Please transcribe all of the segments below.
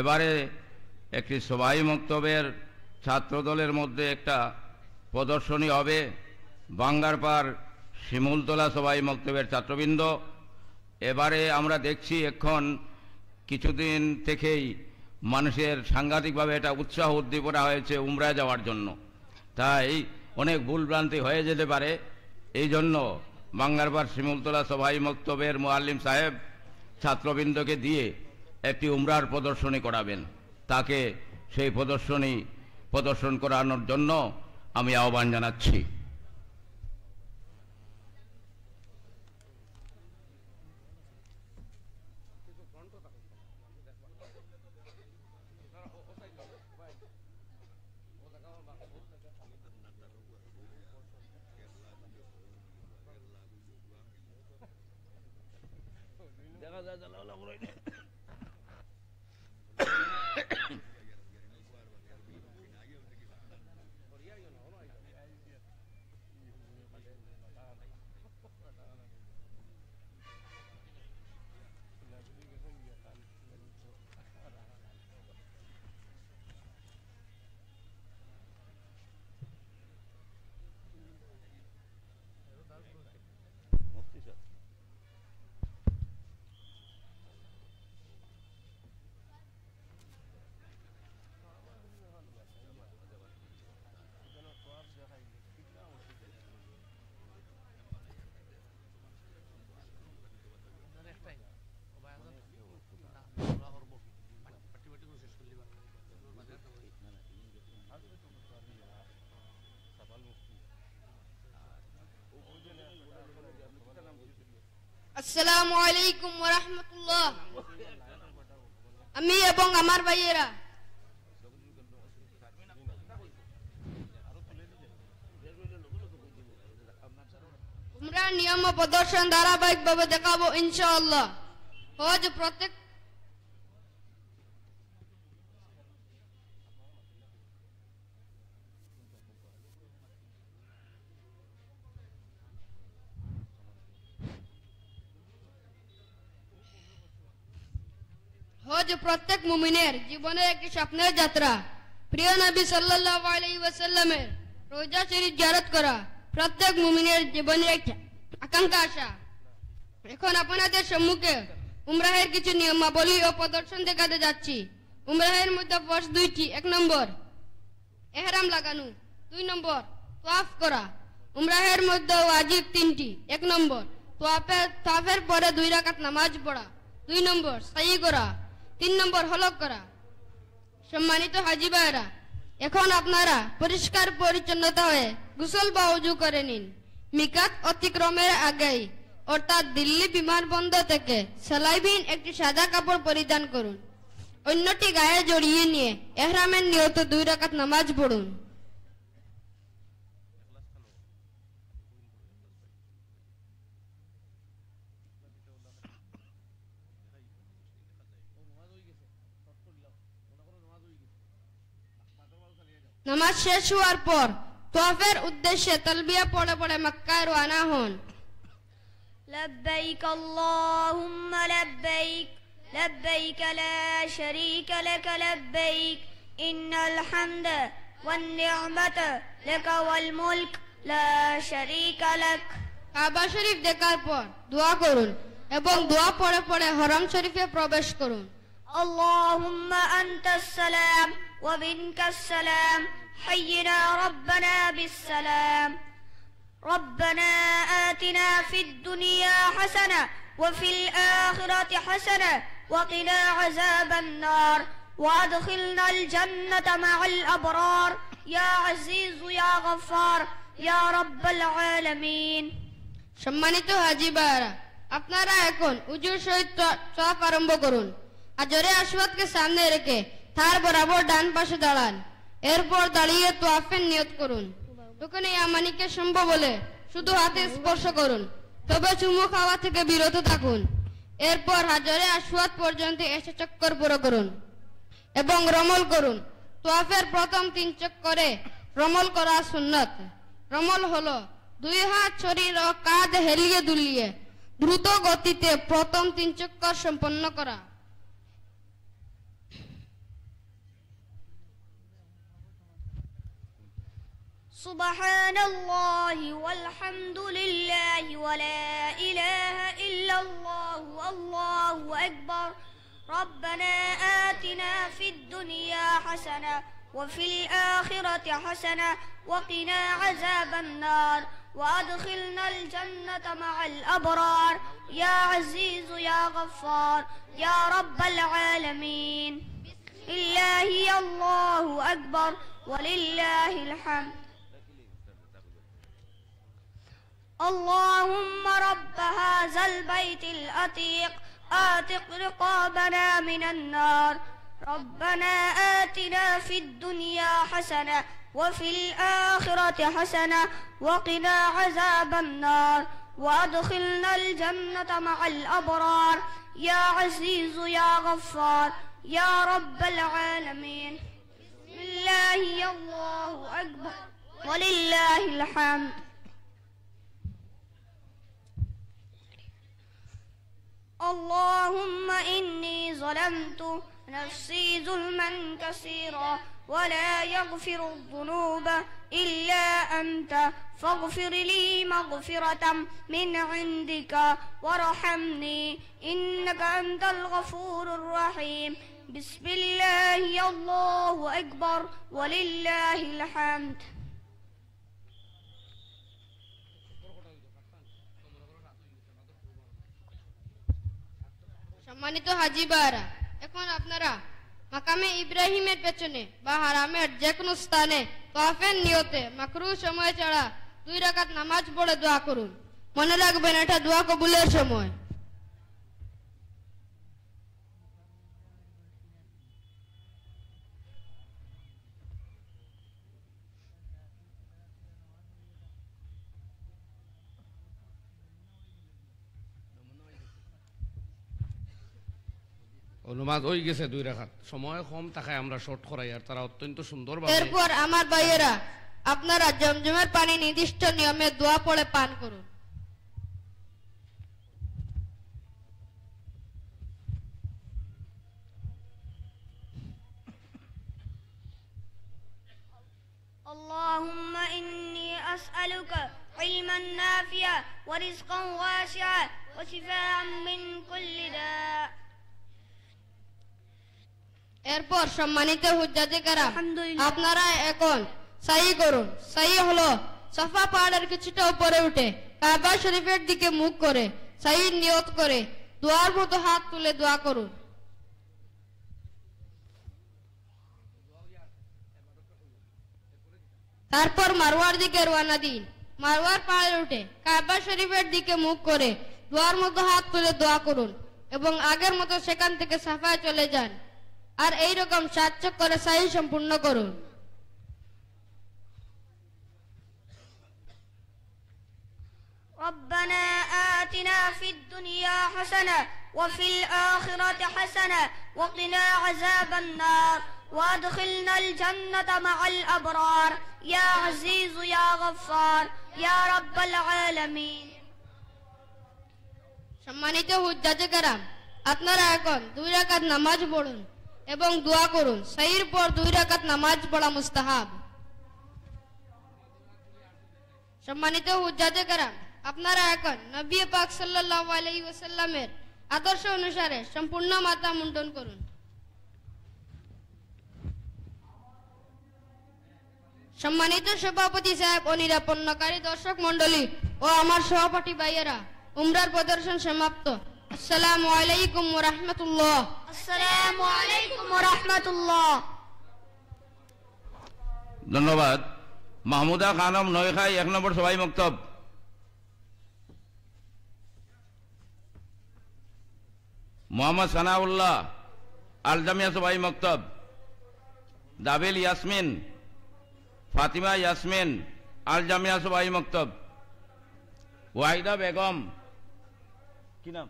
এবারে একটি সবাই মক্তবের ছাত্রদলের মধ্যে একটা প্রদর্শনী হবে। বাঙ্গারপাড় শিমুলতলা সবাই মক্তবের ছাত্রবৃন্দ, এবারে আমরা দেখছি এখন কিছুদিন থেকেই মানুষের সাংঘাতিকভাবে এটা উৎসাহ উদ্দীপনা হয়েছে উমরায় যাওয়ার জন্য। তাই অনেক ভুলভ্রান্তি হয়ে যেতে পারে, এই জন্য বাঙ্গারপাড় শিমুলতলা সবাই মক্তবের মুআল্লিম সাহেব ছাত্রবৃন্দকে দিয়ে একটি উমরার প্রদর্শনী করাবেন। তাকে সেই প্রদর্শন করানোর জন্য আমি আহ্বান জানাচ্ছি। আসসালামু আলাইকুম ওয়া রাহমাতুল্লাহ। আমি এবং আমার ভাইয়েরা উমরার নিয়ম ও প্রদর্শন ধারাবাহিকভাবে দেখাবো ইনশাআল্লাহ। হজ প্রত্যেক মুমিনের জীবনের একটি স্বপ্নের যাত্রা। প্রিয় নবী সাল্লাল্লাহু আলাইহি ওয়াসাল্লামের রওজা শরীফ জিয়ারত করা প্রত্যেক মুমিনের জীবনের একটি আকাঙ্ক্ষা আশা। এখন আপনাদের সম্মুখে উমরাহের কিছু নিয়মাবলী ও প্রদর্শন দেখাতে যাচ্ছি। উমরাহের মধ্যে ফরজ দুইটি। 1 নম্বর ইহরাম লাগানো, 2 নম্বর তাওয়াফ করা। উমরাহের মধ্যে ওয়াজিব 3টি। 1 নম্বর তাওয়াফের পরে 2 রাকাত নামাজ পড়া, 2 নম্বর সাই করা, 3 নম্বর হলক করা। সম্মানিত হাজী ভাইরা, এখন আপনারা পরিষ্কার পরিচ্ছন্নতা হয়ে গোসল বা ওযু করে নিন। মিকাত অতিক্রমের আগেই অর্থাৎ দিল্লি বিমানবন্দর থেকে সেলাইবিহীন একটি সাদা কাপড় পরিধান করুন। অন্যটি গায়ে জড়িয়ে নিয়ে ইহরামের নিয়তে 2 রাকাত নামাজ পড়ুন। নামাজ শেষ হওয়ার পর তাওয়াফের উদ্দেশ্যে তালবিয়া পড়ে পড়ে মক্কায় রওনা হন। لبيك اللهم لبيك لبيك لا شريك لك لبيك إن الحمد والنعمة لك والملك لا شريك لك। কাবা শরীফ দেখার পর দোয়া করুন এবং দোয়া পড়ে পড়ে হরম শরীফে প্রবেশ করুন। اللهم أنت السلام ومنك السلام حينا ربنا بالسلام ربنا آتنا في الدنيا حسنة وفي الآخرة حسنة وقنا عذاب النار وادخلنا الجنة مع الأبرار يا عزيز يا غفار يا رب العالمين। সম্মানিত হাজী ভাইরা, আপনারা এখন উজুর সহিত তাওয়াফ আরম্ভ করুন। হাজরে আসওয়াদকে সামনে রেখে তার বরাবর ডান পাশে দাঁড়ান। এরপর দাঁড়িয়ে তাওয়াফের নিয়ত করুন। রুকনে ইয়ামানিকে সম্ভব বলে শুধু হাতে স্পর্শ করুন, তবে চুমু খাওয়া থেকে বিরত থাকুন। এরপর হাজরে আসওয়াদ পর্যন্ত এসে চক্কর পুরো করুন এবং রমল করুন। তাওয়াফের প্রথম 3 চক্করে রমল করা সুন্নত। রমল হলো 2 হাত শরীর ও কাঁধ হেলিয়ে দুলিয়ে দ্রুত গতিতে প্রথম 3 চক্কর সম্পন্ন করা। سبحان الله والحمد لله ولا إله إلا الله والله أكبر ربنا آتنا في الدنيا حسنة وفي الآخرة حسنة وقنا عذاب النار وأدخلنا الجنة مع الأبرار يا عزيز يا غفار يا رب العالمين لله الله أكبر ولله الحمد اللهم رب هذا البيت العتيق آتق رقابنا من النار ربنا آتنا في الدنيا حسنة وفي الآخرة حسنة وقنا عذاب النار وأدخلنا الجنة مع الأبرار يا عزيز يا غفار يا رب العالمين بسم الله الله أكبر ولله الحمد اللهم إني ظلمت نفسي ظلما كثيرا ولا يغفر الذنوب إلا أنت فاغفر لي مغفرة من عندك وارحمني إنك أنت الغفور الرحيم بسم الله الله أكبر ولله الحمد সম্মানিত হাজী ভাইরা, এখন আপনারা মাকামে ইব্রাহিমের পেছনে বা হারামের যে কোনো স্থানে তাওয়াফের নিয়তে মাকরুহ সময় ছাড়া 2 রাকাত নামাজ পড়ে দোয়া করুন। মনে রাখবেন এটা দোয়া কবুলের সময়। অনুমাদ হয়ে গেছে 2 রাকাত, সময় কম থাকায় আমরা শর্ট করাই, আর তারা অত্যন্ত সুন্দরভাবে। এরপর আমার ভাইয়েরা, আপনারা জমজমের পানি নির্দিষ্ট নিয়মে দোয়া পড়ে পান করুন। اللهم إني أسألك علما نافعا ورزقا واسعا وشفاء من كل داء এরপর সম্মানিত হুজ্জাতে কেরাম, আলহামদুলিল্লাহ। আপনারা এখন সাই করুন। সাই হলো সাফা পাহাড়ের কিছুটা উপরে উঠে কাবা শরীফের দিকে মুখ করে সাইর নিয়ত করে দোয়ার মতো হাত তুলে দোয়া করুন। তারপর মারওয়ার দিকে রওনা দিন। মারওয়ার পাহাড়ে উঠে কাবা শরীফের দিকে মুখ করে দোয়ার মতো হাত তুলে দোয়া করুন এবং আগের মতো সেখান থেকে সাফায় চলে যান। আর এই রকম 7 চক্করে সাই সম্পূর্ণ করুন। ربنا آتنا في الدنيا حسنة وفي الآخرة حسنة وقنا عذاب النار وادخلنا الجنة مع الأبرار يا عزيز يا غفار يا رب العالمين সম্মানিত হুজ্জাতে কেরাম, আপনারা এখন 2 রাকাত নামাজ পড়ুন এবং দোয়া করুন। সাইর পর 2 রাকাত নামাজ পড়া মুস্তাহাব। সম্মানিত হুজ্জাতে কেরাম, আপনারা এখন নবী পাক সাল্লাল্লাহু আলাইহি ওয়াসাল্লামের আদর্শ অনুসারে সম্পূর্ণ মাথা মুন্ডন করুন। সম্মানিত সভাপতি সাহেব ও নিরাপন্নকারী দর্শক মণ্ডলী ও আমার সহপাঠী ভাইয়েরা, উমরার প্রদর্শন সমাপ্ত। আসসালামু আলাইকুম ওয়া রাহমাতুল্লাহ। السلام عليكم ورحمة الله ধন্যবাদ। মাহমুদা খানম নয়খাই 1 নম্বর সবাই মক্তব। মোহাম্মদ সানাউল্লাহ আল জামিয়া সবাই মক্তব। দাবিল ইয়াসমিন ফাতিমা ইয়াসমিন আল জামিয়া সবাই মক্তব। ওয়াহিদা বেগম, কি নাম?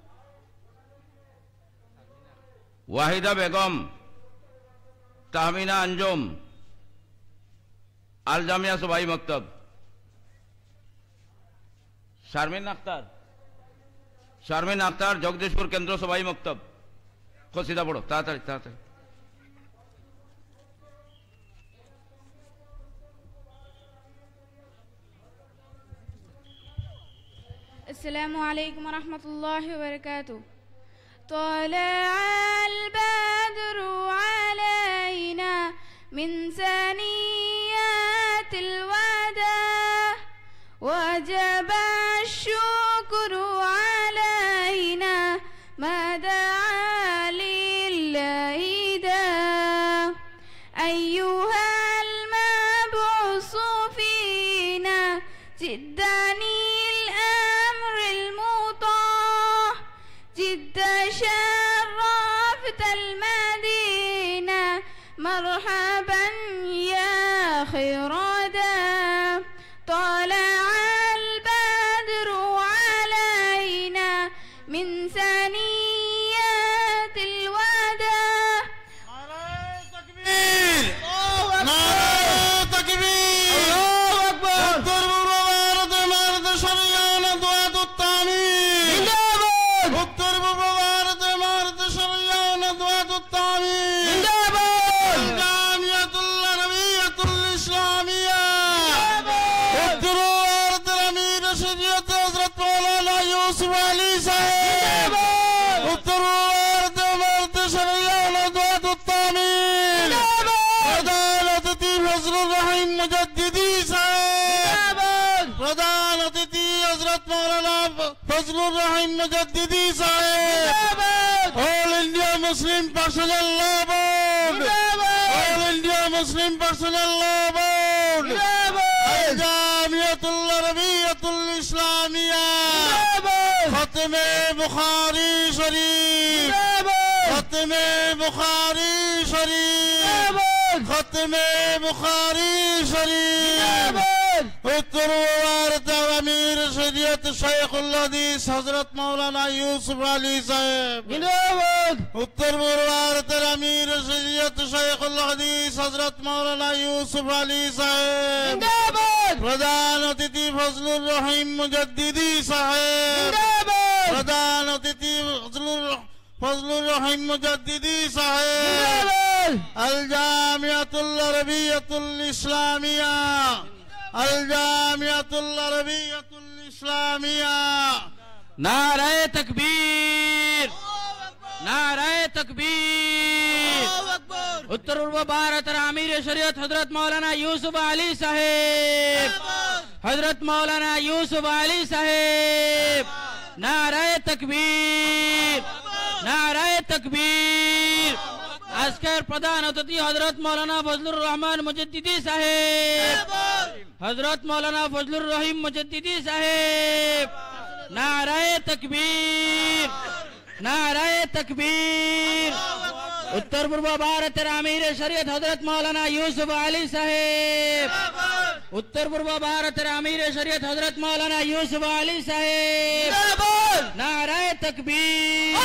ওয়াহিদা বেগম তাহমিনা আঞ্জুম আল জামিয়া সবাই মক্তব। শারমিন আক্তার জগদীশপুর কেন্দ্র সবাই মক্তব। খসিদা পড়ো তাড়াতাড়ি তাড়াতাড়ি। السلام عليكم ورحمة الله وبركاته. طلع البدر علينا من ثنيات الوداع وجب الشكر علينا ما دعا لله داع. أيها المبعوث فينا جدا الأمر المطاع جد شرفت المدينة مرحبا يا خير داع. طلع البدر علينا من ثنيات الوداع. نعرة تكبير الله أكبر. الضرب بوارد مرد شريان أدوات التعمير الضرب بوارد مرد شريان أدوات التعمير. الجامعة العربية الإسلامية الضرب بوارد الأمير شريعة حضرت مولانا يوسف علي صاحب الضرب بوارد مرد شريان أدوات التعمير. प्रधान अतिथि फजलुर रहीम मुजद्दिदी साहब प्रधान अतिथि हजरत मौलाना फजलुर रहीम मुजद्दिदी साहब All India Muslim Personal Law Board All India Muslim Personal Law Board Jamiatul Arabiatul Islamia खत्मे बुखारी शरीफ खत्मे बुखारी शरीफ खत्मे बुखारी शरीफ उत्तर भारत अमीर शरीयत शेखुल हदीस हजरत मौलाना यूसुफ अली साहब उत्तर भारत अमीर शरीयत शेखुल हदीस हजरत मौलाना यूसुफ अली साहब प्रधान अतिथि फजलुर रहीम मुजद्दिदी साहब प्रधान अतिथि फजलुर रहीम मुजद्दिदी साहब अल जामियातुल अरबियतुल इस्लामिया अल जामियातुल अरबियतुल इस्लामिया. नारे तकबीर नारे तकबीर. उत्तर पूर्व भारत आमिर शरीयत हजरत मौलाना यूसुफ अली साहेब हजरत मौलाना यूसुफ अली साहेब. नारे तकबीर नारे तकबीर. आजकल प्रधान अतिथि हजरत मौलाना फजलुर रहमान मुजद्दिदी साहेब हजरत मौलाना फजलुर रहीम मुजद्दिदी साहेब. नारे तकबीर नारे तकबीर. उत्तर पूर्व भारत आमिर शरीयत हजरत मौलाना यूसुफ अली साहेब उत्तर पूर्व भारत आमिर शरीयत हजरत मौलाना यूसुफ अली साहेब. नारे तकबीर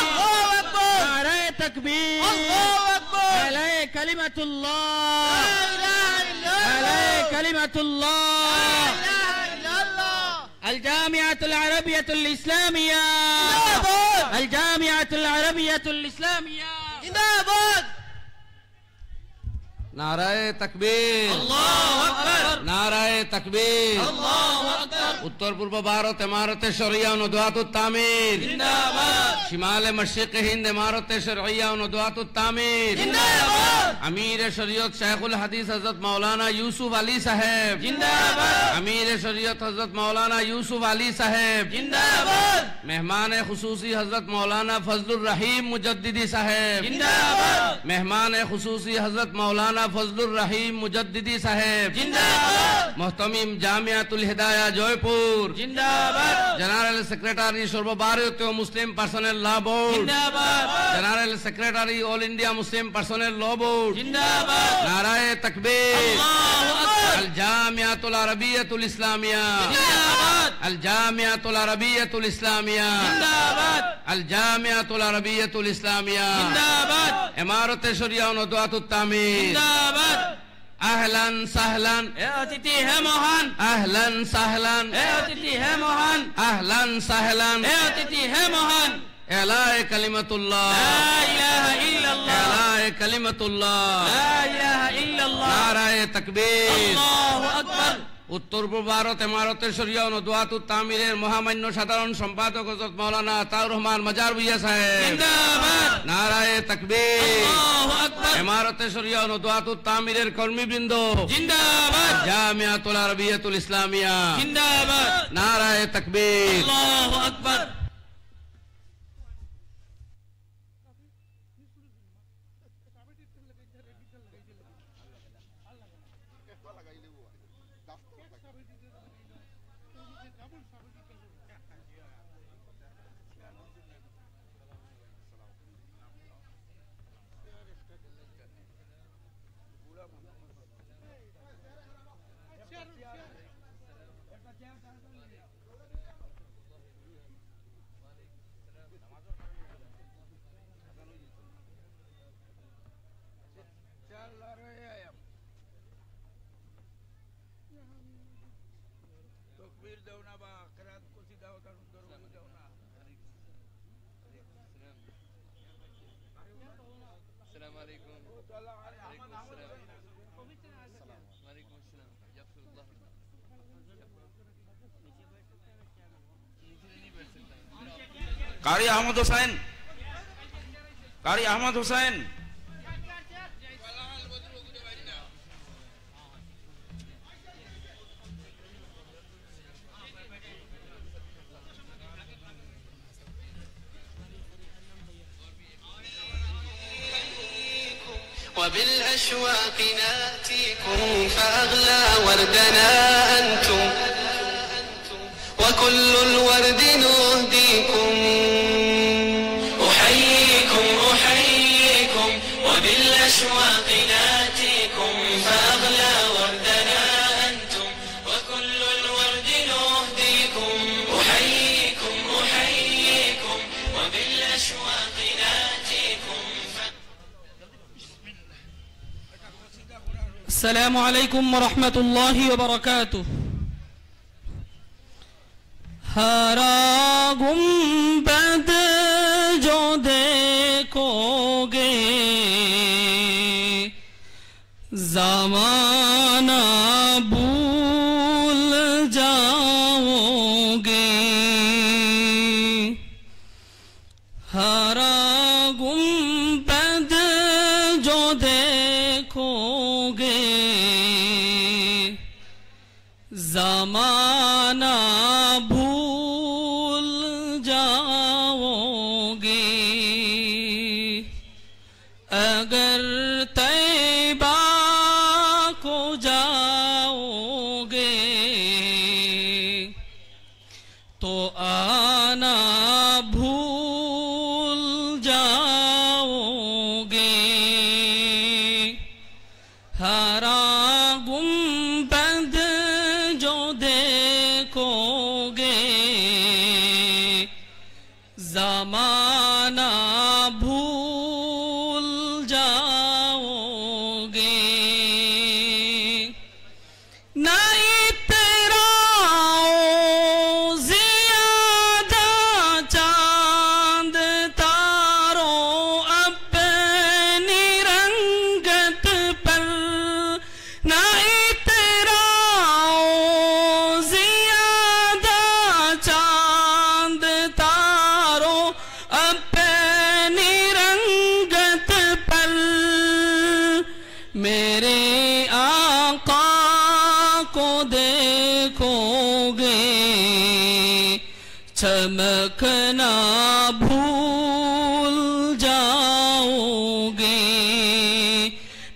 नारे तकबीर. अलय कलिमतुल्लाह अलय कलिमतुल्लाह. अल जामियातुल अरबियतुल इस्लामिया अल जामियातुल अरबियतुल इस्लामिया. नाराए तकबीर अल्लाहु अकबर नाराए तकबीर अल्लाहु अकबर. उत्तर पूर्व भारत इमारत शरिया व नदवातुत तामीर जिंदाबाद. शिमाल मशरिक हिंद इमारत शरिया व नदवातुत तामीर जिंदाबाद. अमीर शरीयत शेखुल हदीस हजरत मौलाना यूसुफ अली साहब जिंदाबाद. अमीर शरीयत हजरत मौलाना यूसुफ अली साहब जिंदाबाद. मेहमान खुसूसी हजरत मौलाना फजलुर रहीम मुजद्दिदी साहब जिंदाबाद. मेहमान खुसूसी हजरत मौलाना फजलुर रहीम मुजद्दिदी साहब जिंदाबाद. मोहतमिम जामियातुल हिदाया जयपुर जिंदाबाद. जनरल सेक्रेटरी सर्वभारतीय मुस्लिम पर्सनल लॉ बोर्ड जिंदाबाद. General secretary all India Muslim Personal Law board जिंदाबाद. नाराए तकबीर अल जामियातुल अरबियतुल इस्लामिया जिंदाबाद. अल जामियातुल अरबियतुल इस्लामिया जिंदाबाद. अल जामियातुल अरबियतुल इस्लामिया जिंदाबाद. इमारत शरिया व नदवातुत तामीर जिंदाबाद. अहलन सहलन ए अतिथि है मोहन अहलन सहलन ए अतिथि है मोहन अहलन सहलन ए अतिथि है मोहन. एलाए कलिमतुल्लाह ला इलाहा इल्लल्लाह एलाए कलिमतुल्लाह ला इलाहा इल्लल्लाह. नाराए तकबीर अल्लाहु अकबर. উত্তর পূর্ব ভারত ইমারতে শরিয়া ও নদওয়াতুত তামিরের মহামান্য সাধারণ সম্পাদক হযরত মাওলানা তাউর রহমান মাজার ভুইয়া সাহেব জিন্দাবাদ নারায়ে তাকবীর আল্লাহু আকবার ইমারতে শরিয়া ও নদওয়াতুত তামিরের কর্মীবৃন্দ জিন্দাবাদ জামিয়াতুল আরবিয়াতুল ইসলামিয়া জিন্দাবাদ নারায়ে তাকবীর আল্লাহু আকবার কারি আহমদ হোসেন কারি আহমদ হোসেন وبالأشواق ناتيكم فأغلى وردنا أنتم وكل الورد نهديكم أحييكم أحييكم وبالأشواق ناتيكم فأغلى وردنا أنتم وكل الورد نهديكم أحييكم أحييكم وبالأشواق ناتيكم السلام عليكم ورحمة الله وبركاته हरा गुंबद जो देखोगे ज़माना भूल जाओगे हरा गुंबद जो देखोगे ज़माना अगर तैबा को जाओगे तो आना भूल जाओगे हरा गुंबद जो देखोगे ज़माना चमकना भूल जाओगे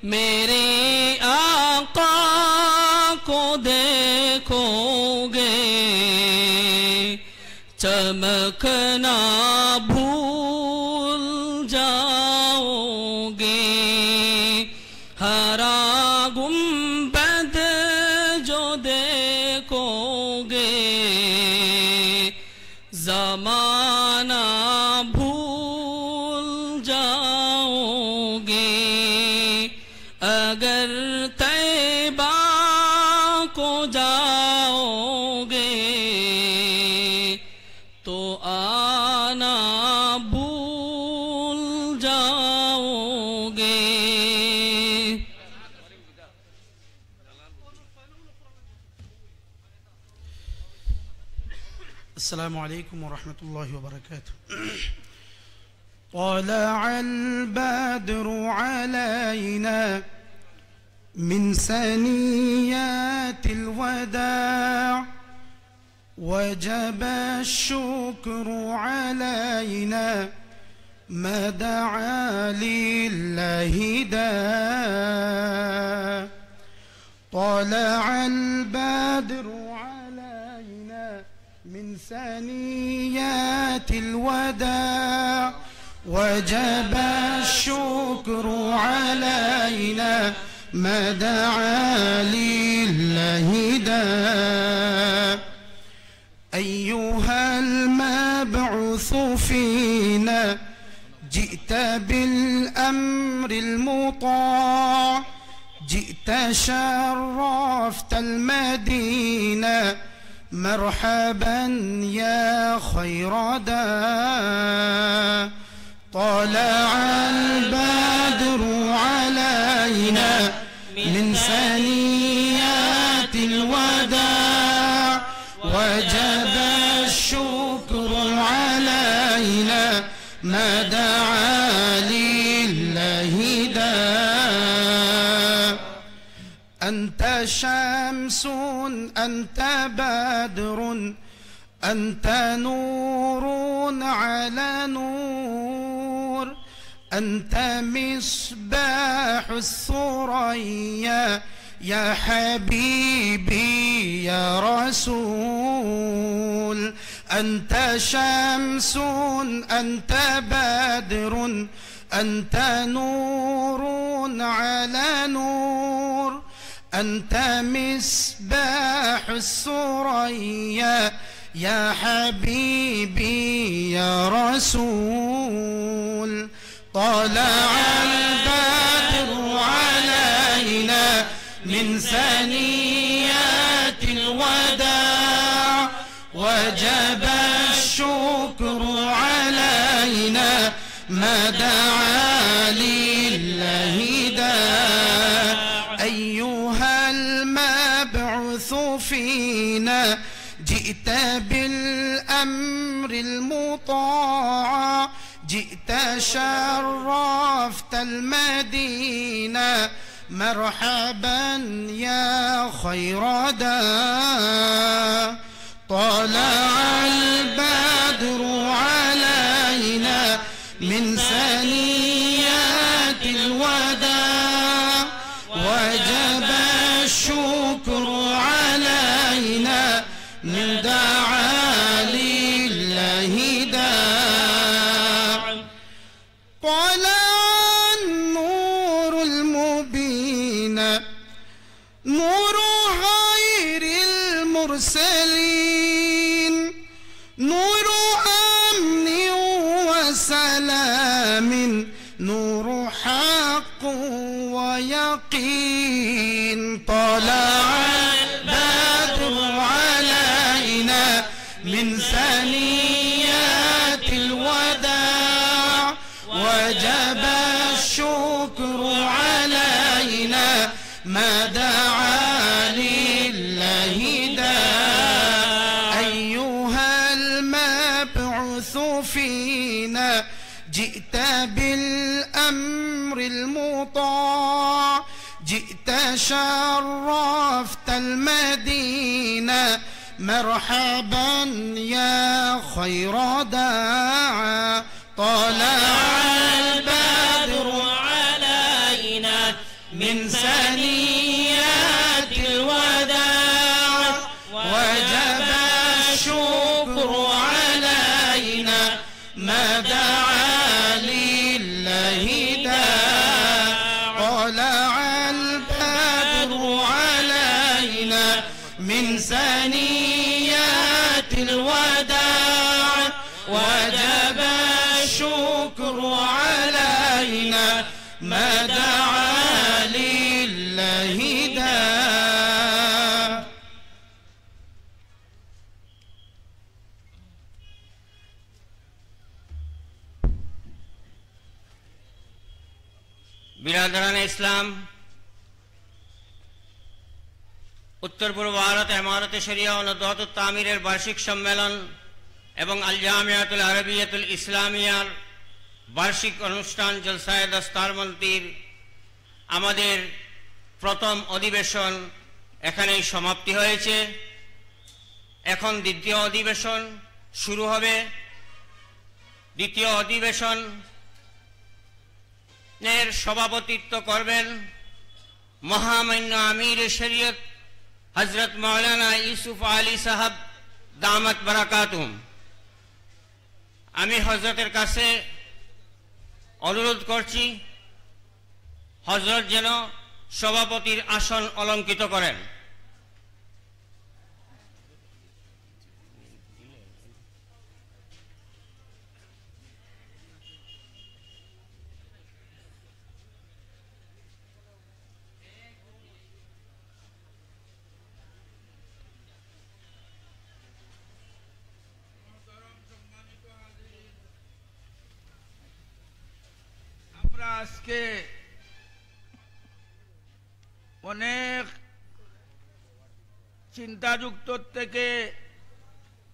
मेरे आका को देखोगे चमकना भूल जाओगे हरा गुंबद जो देखोगे ज़माना भूल जाओगे अगर तैबा को जाओगे तो आना भूल जाओगे السلام عليكم ورحمة الله وبركاته. طلع البدر علينا من ثنيات الوداع وجب الشكر علينا ما دعا لله داع. طلع البدر علينا من ثنيات الوداع وجب الشكر علينا ما دعا لله داع. أيها المبعوث فينا جئت بالأمر المطاع جئت شرفت المدينة مرحبا يا خير داع. طلع البدر علينا من ثنيات الوداع وجب الشكر علينا ما دعا لله داع. أنت شمس أنت بدر أنت نور على نور أنت مصباح الثريا يا حبيبي يا رسول. أنت شمس أنت بدر أنت نور على نور أنت مصباح الثريا يا حبيبي يا رسول. طلع البدر علينا من ثنيات الوداع وجب الشكر علينا ما دعا لله داع. أيها المبعوث فينا جئت بالأمر المطاع جئت شرفت المدينة مرحبا يا خير داع. طلع البدر علينا من ثنيات الوداع وجب الشكر علينا من دعا لله داع. طلع النور المبين نور خير المرسلين نور أمن وسلام نور حق ويقين. طلع البدر علينا من ثنيات الوداع وجب الشكر علينا ما دعا لله داع. أيها المبعوث فينا جئت بالأمر المطاع جئت شرفت المدينة مرحبا يا خير داع. طلع البدر علينا من ثنيات الوداع وجب الشكر علينا ما دعا لله داع. طلع البدر علينا من ثنيات الوداع وجب الشكر علينا ما دعا لله داع. बिरादरान इस्लाम उत्तर पूर्व भारत इमारत शरिया और नदवात तामीर वार्षिक सम्मेलन এবং আল জামিয়াতুল আরবিয়াতুল ইসলামিয়ার বার্ষিক অনুষ্ঠান জলসায়ে দস্তারমন্দির আমাদের প্রথম অধিবেশন এখানেই সমাপ্তি হয়েছে। এখন দ্বিতীয় অধিবেশন শুরু হবে। দ্বিতীয় অধিবেশনের সভাপতিত্ব করবেন মহামান্য আমির শরীয়ত হযরত মাওলানা ইউসুফ আলী সাহেব দামাত বারাকাতুহুম। আমি হযরতের কাছে অনুরোধ করছি হযরত যেন সভাপতির আসন অলঙ্কৃত করেন। আজকে অনেক চিন্তাযুক্ত থেকে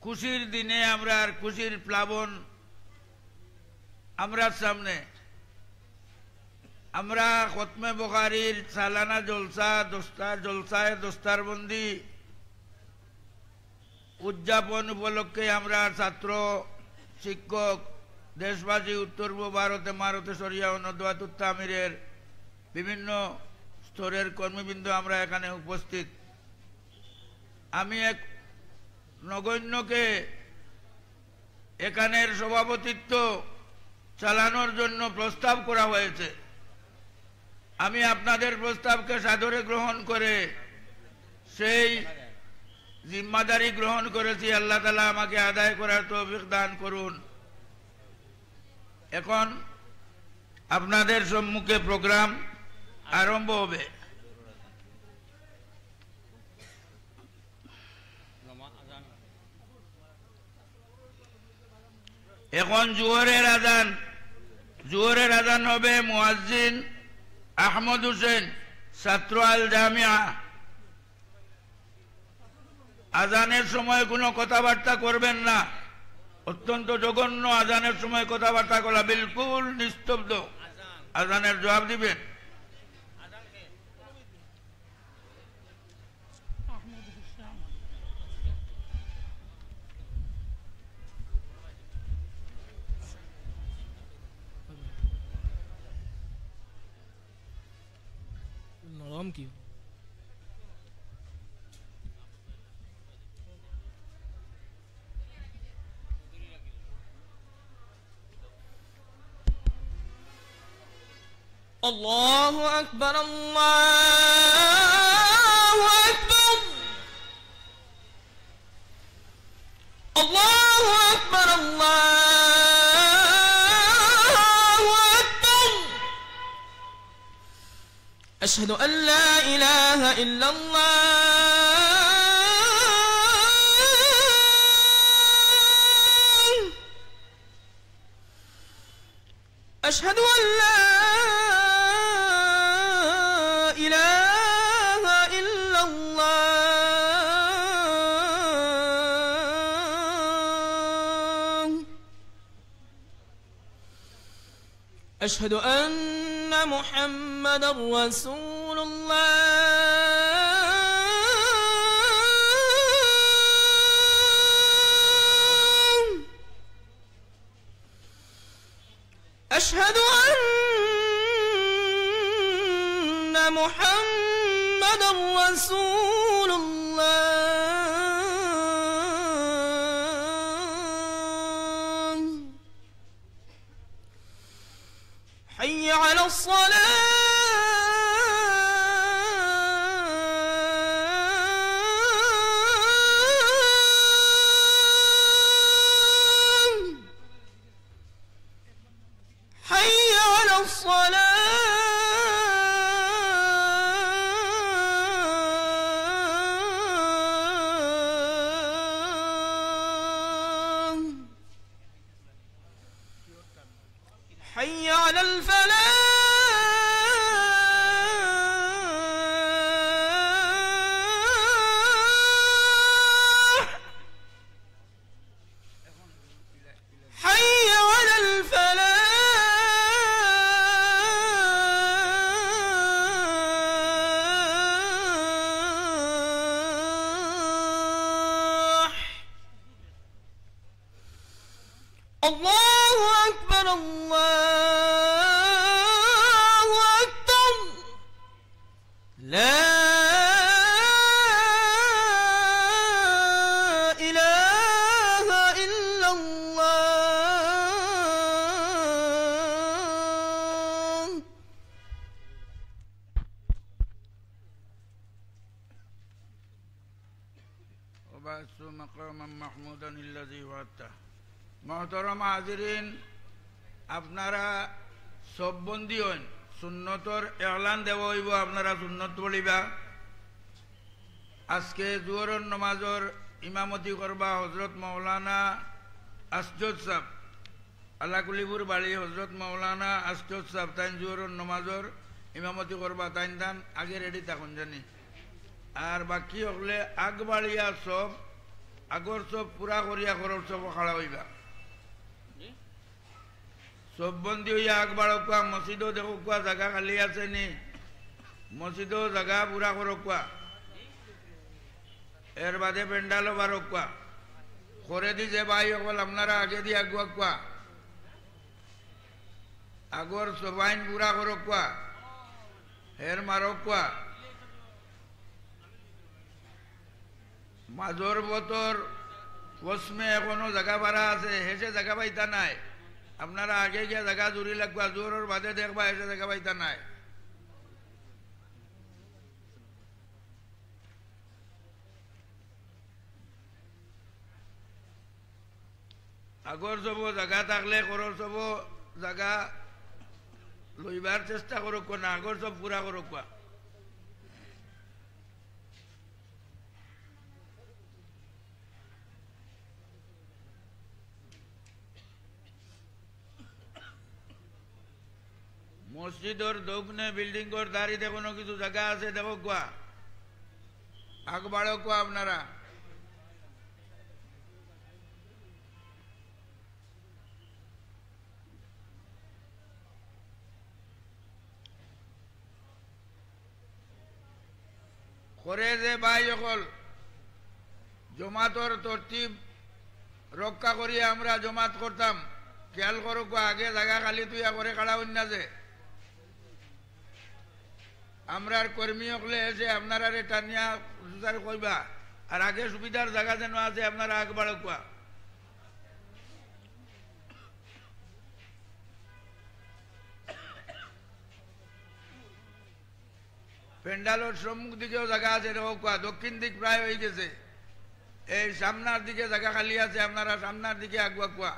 খুশির দিনে আমরা খুশির প্লাবন আমরা সামনে আমরা খতমে বুখারীর সালানা জলসায়ে দস্তারবন্দি উদযাপন উপলক্ষে আমরা ছাত্র শিক্ষক দেশবাসী উত্তর পূর্ব ভারতে মারতে শরিয়া ও নদওয়াতুত তামিরের বিভিন্ন স্তরের কর্মীবৃন্দ আমরা এখানে উপস্থিত। আমি এক নগণ্যকে এখানের সভাপতিত্ব চালানোর জন্য প্রস্তাব করা হয়েছে। আমি আপনাদের প্রস্তাবকে সাদরে গ্রহণ করে সেই জিম্মাদারি গ্রহণ করেছি। আল্লাহ তাআলা আমাকে আদায় করার তৌফিক দান করুন। এখন আপনাদের সম্মুখে প্রোগ্রাম আরম্ভ হবে। এখন জোহরের আজান হবে। মুয়াজ্জিন আহমদ হোসেন, ছাত্র আল জামিয়া। আজানের সময় কোনো কথাবার্তা করবেন না। অত্যন্ত জঘন্য আজানের সময় কথাবার্তা করা, বিলকুল নিস্তব্ধ। আজানের জবাব দিবেন। নরম কি الله أكبر الله أكبر الله أكبر الله أكبر أشهد أن لا إله إلا الله أشهد أن لا إله إلا الله أشهد أن محمدا رسول الله أشهد أن محمدا رسول الله حي على الصلاة حي على الصلاة الله أكبر الله أكبر لا إله إلا الله وبعث مقاما محمودا الذي وعدته محترم হাজিরিন আপনারা সব বন্দী হন সুন্নতর এলান দেব হইব আপনারা সুন্নত পড়িবা আজকে জোহরের নামাজের ইমামতি করবা হযরত মাওলানা আসজদ সাহেব আলাকুলিপুর বাড়ি হযরত মাওলানা আসজদ সাহেব তাই জোহরের নামাজের ইমামতি করবা তাই দান আগে রেডি থাকুন জানি আর বাকি হলে আগবাড়িয়া সব আগর সব পুরা করিয়া করর সব খাড়া হইবা সব বন্দী হইয়া আগবাড় কোয়া মসজিদও দেখো কোয়া জায়গা খালি আছে নি মসজিদও জায়গা পুরা করো কোয়া এর বাদে পেন্ডালও বারো কোয়া করে দি যে ভাই সকল আপনারা আগে দিয়ে আগুয়া কোয়া আগর সবাইন পুরা করো কোয়া হের মারো কোয়া মাজর বতর পশ্চিমে এখনো জায়গা ভাড়া আছে হেসে জায়গা পাইতা নাই আপনারা আগে গিয়ে জায়গা জুড়ি লাগবা জোরের বাদে দেখবা হেসে জায়গা পাইতা নাই আগর সব জায়গা থাকলে করর সব জায়গা লইবার চেষ্টা করুক না আগর সব পুরা করুক মসজিদর দোকানে বিল্ডিং এর দাঁড়িয়ে কোনো কিছু জায়গা আছে দেখো কোয়া আগ বাড়ো কোয়া আপনারা করে যে ভাই সকল জমাতর তরতিব রক্ষা করিয়া আমরা জমাত করতাম খেয়াল করো কোয়া আগে জায়গা খালি তুইয়া করে কাড়া না যে আমরার কর্মী হলে এসে আপনারা টানিয়া জুতার কইবা আর আগে সুবিধার জায়গা যেন আছে আপনারা আগ বাড়ো কোয়া পেন্ডালের সম্মুখ দিকেও জায়গা আছে দেখো কোয়া দক্ষিণ দিক প্রায় হয়ে গেছে এই সামনার দিকে জায়গা খালি আছে আপনারা সামনার দিকে আগুয়া কোয়া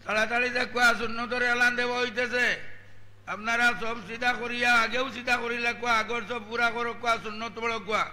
তাড়াতাড়ি দেখবা সুন্নতর এলান দেব হইতেছে আপনারা সব সিধা করিয়া আগেও সিধা করিলে কোয়া আগর সব পুরা করো কোয়া সুন্নত বড় কোয়া